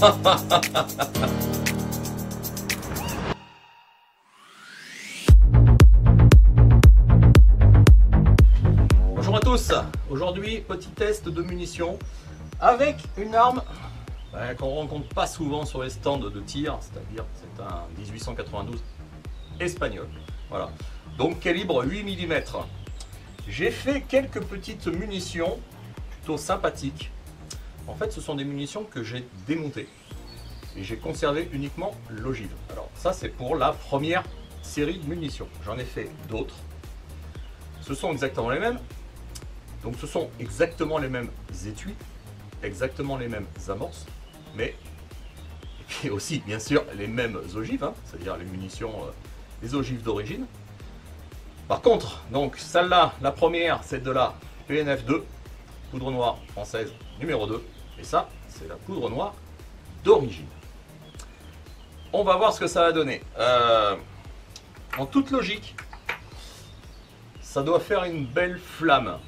Bonjour à tous, aujourd'hui petit test de munitions avec une arme qu'on ne rencontre pas souvent sur les stands de tir, c'est-à-dire c'est un 1892 espagnol. Voilà. Donc calibre 8 mm. J'ai fait quelques petites munitions plutôt sympathiques. En fait ce sont des munitions que j'ai démontées et j'ai conservé uniquement l'ogive. Alors ça c'est pour la première série de munitions. J'en ai fait d'autres. Ce sont exactement les mêmes. Donc ce sont exactement les mêmes étuis, exactement les mêmes amorces, mais et puis aussi bien sûr les mêmes ogives, hein, c'est-à-dire les munitions, les ogives d'origine. Par contre, donc celle-là, la première, c'est de la PNF2, poudre noire française numéro 2, et ça, c'est la poudre noire d'origine. On va voir ce que ça va donner. En toute logique, ça doit faire une belle flamme.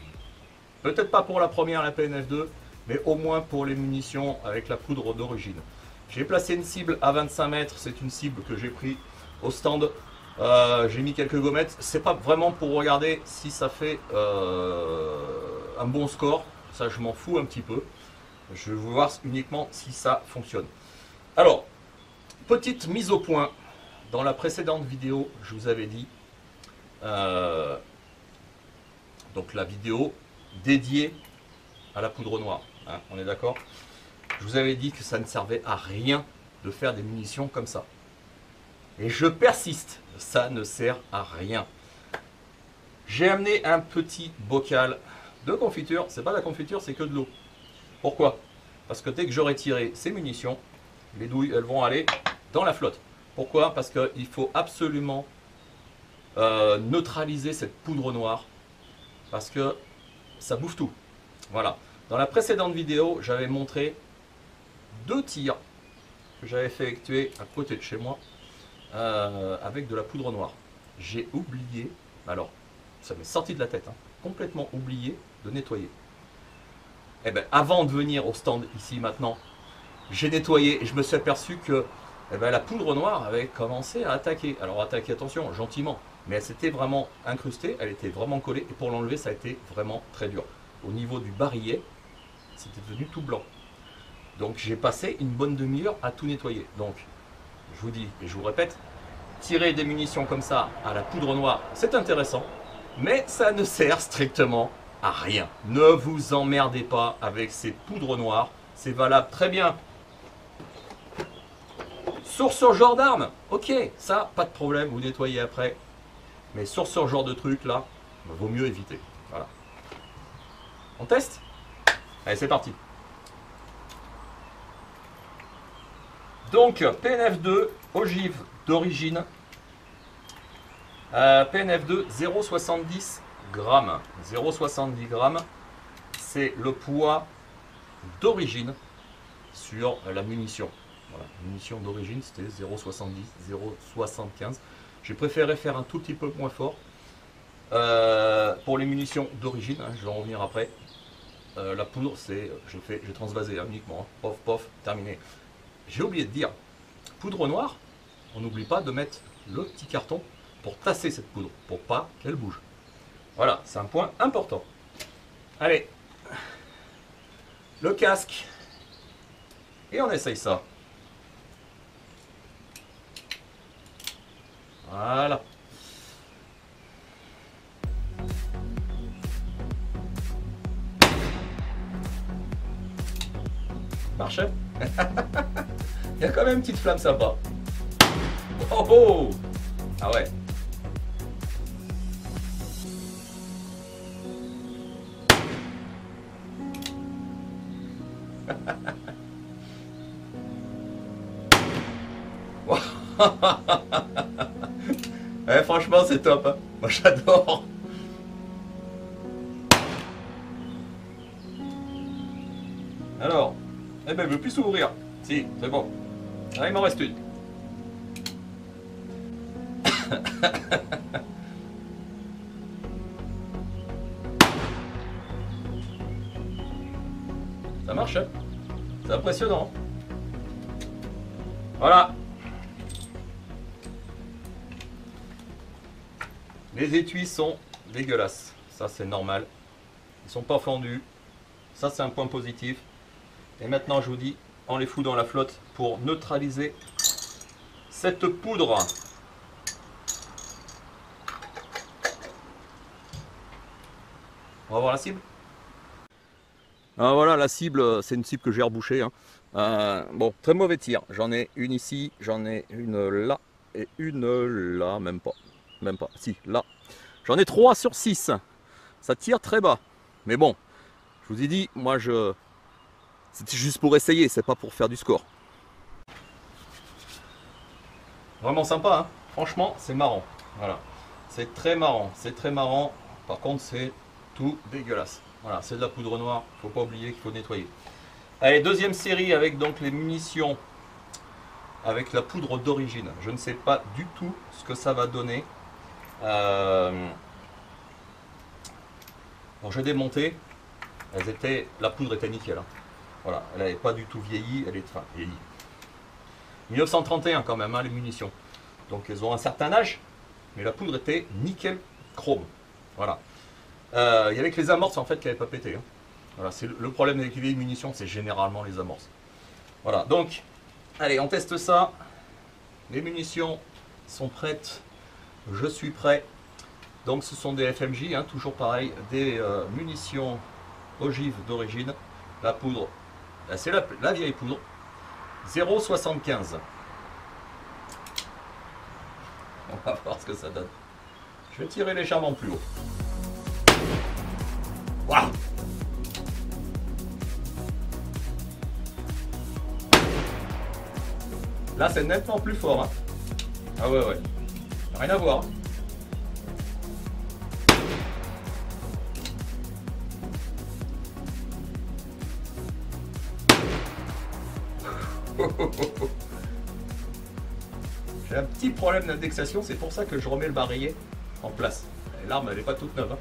Peut-être pas pour la première, la PNF2, mais au moins pour les munitions avec la poudre d'origine. J'ai placé une cible à 25 mètres, c'est une cible que j'ai pris au stand. J'ai mis quelques gommettes, c'est pas vraiment pour regarder si ça fait un bon score, ça je m'en fous un petit peu. Je veux voir uniquement si ça fonctionne. Alors, petite mise au point, dans la précédente vidéo, je vous avais dit, donc la vidéo dédiée à la poudre noire, hein, on est d'accord? Je vous avais dit que ça ne servait à rien de faire des munitions comme ça. Et je persiste, ça ne sert à rien. J'ai amené un petit bocal de confiture, c'est pas de la confiture, c'est que de l'eau. Pourquoi? Parce que dès que j'aurai tiré ces munitions, les douilles elles vont aller dans la flotte. Pourquoi? Parce qu'il faut absolument neutraliser cette poudre noire, parce que ça bouffe tout. Voilà. Dans la précédente vidéo, j'avais montré 2 tirs que j'avais fait effectuer à côté de chez moi avec de la poudre noire. J'ai oublié, alors ça m'est sorti de la tête, hein, complètement oublié de nettoyer. Et bien avant de venir au stand ici maintenant, j'ai nettoyé et je me suis aperçu que la poudre noire avait commencé à attaquer. Alors attaquer, attention, gentiment, mais elle s'était vraiment incrustée, elle était vraiment collée et pour l'enlever ça a été vraiment très dur. Au niveau du barillet, c'était devenu tout blanc. Donc j'ai passé une bonne demi-heure à tout nettoyer. Donc je vous dis et je vous répète, tirer des munitions comme ça à la poudre noire, c'est intéressant, mais ça ne sert strictement à rien. Ne vous emmerdez pas avec ces poudres noires, c'est valable très bien sur ce genre d'arme, ok, ça pas de problème, vous nettoyez après, mais sur ce genre de truc là, vaut mieux éviter. Voilà. On teste? Allez, c'est parti. Donc PNF2, ogive d'origine, PNF2 0,70 g. 0,70 g, c'est le poids d'origine sur la munition. Voilà, munition d'origine c'était 0,70, 0,75. J'ai préféré faire un tout petit peu moins fort pour les munitions d'origine, hein, je vais en revenir après. La poudre, c'est, j'ai transvasé hein, uniquement, hein. Pof, pof, terminé. J'ai oublié de dire, poudre noire, on n'oublie pas de mettre le petit carton pour tasser cette poudre, pour pas qu'elle bouge. Voilà, c'est un point important. Allez, le casque, et on essaye ça. Voilà. Marche. Il y a quand même une petite flamme sympa. Oh oh. Ah ouais. Franchement c'est top, hein. Moi j'adore. Alors, eh ben, il veut plus s'ouvrir. Si, c'est bon. Ah, il m'en reste une. Ça marche, hein? C'est impressionnant. Voilà. Les étuis sont dégueulasses. Ça, c'est normal. Ils sont pas fendus. Ça, c'est un point positif. Et maintenant, je vous dis, on les fout dans la flotte pour neutraliser cette poudre. On va voir la cible. Ah, voilà, la cible, c'est une cible que j'ai rebouchée. Hein. Bon, très mauvais tir. J'en ai une ici, j'en ai une là et une là, même pas. Même pas, si, là. J'en ai 3 sur 6. Ça tire très bas. Mais bon, je vous ai dit, moi, c'était juste pour essayer, c'est pas pour faire du score. Vraiment sympa, hein. Franchement, c'est marrant. Voilà. C'est très marrant, c'est très marrant. Par contre, c'est tout dégueulasse. Voilà, c'est de la poudre noire. Faut pas oublier qu'il faut nettoyer. Allez, deuxième série avec donc les munitions avec la poudre d'origine. Je ne sais pas du tout ce que ça va donner. Bon, j'ai démonté. La poudre était nickel. Hein. Voilà, elle n'avait pas du tout vieilli. Elle est vieillie. 1931 quand même, hein, les munitions. Donc elles ont un certain âge, mais la poudre était nickel chrome. Voilà. Il y avait que les amorces en fait qui n'avaient pas pété. Hein. Voilà, c'est le problème avec les vieilles munitions, c'est généralement les amorces. Voilà, donc, allez, on teste ça. Les munitions sont prêtes. Je suis prêt. Donc ce sont des FMJ, hein, toujours pareil, des munitions ogives d'origine. La poudre, c'est la vieille poudre. 0,75. On va voir ce que ça donne. Je vais tirer légèrement plus haut. Waouh! Là, c'est nettement plus fort. Hein. Ah ouais, ouais. Rien à voir. J'ai un petit problème d'indexation, c'est pour ça que je remets le barillet en place. L'arme, elle n'est pas toute neuve. Hein.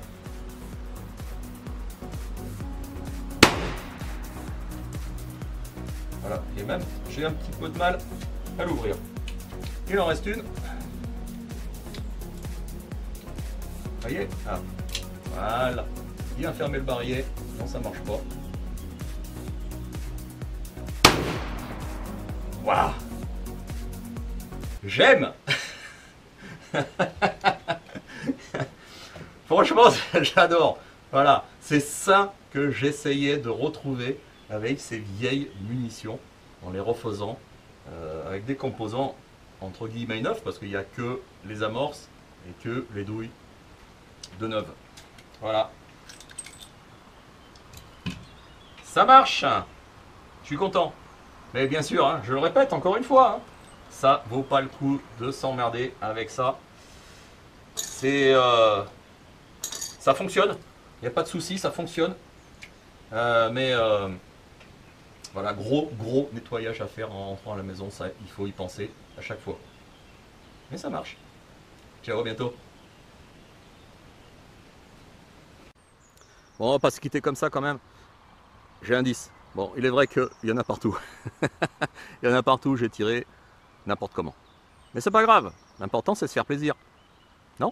Voilà, et même, j'ai un petit peu de mal à l'ouvrir. Il en reste une. Vous voyez? Ah. Voilà. Bien fermer le barillet, sinon ça marche pas. Waouh! J'aime! Franchement, j'adore. Voilà, c'est ça que j'essayais de retrouver avec ces vieilles munitions, en les refaisant avec des composants entre guillemets neufs, parce qu'il n'y a que les amorces et que les douilles de neuves. Voilà. Ça marche! Je suis content. Mais bien sûr, hein, je le répète encore une fois, hein, ça vaut pas le coup de s'emmerder avec ça. Ça fonctionne, il n'y a pas de souci, ça fonctionne. Voilà, gros nettoyage à faire en rentrant à la maison, ça il faut y penser à chaque fois. Mais ça marche. Ciao, à bientôt. Bon, on va pas se quitter comme ça quand même. J'ai un 10. Bon, il est vrai qu'il y en a partout. Il y en a partout, j'ai tiré n'importe comment. Mais c'est pas grave, l'important c'est de se faire plaisir. Non ?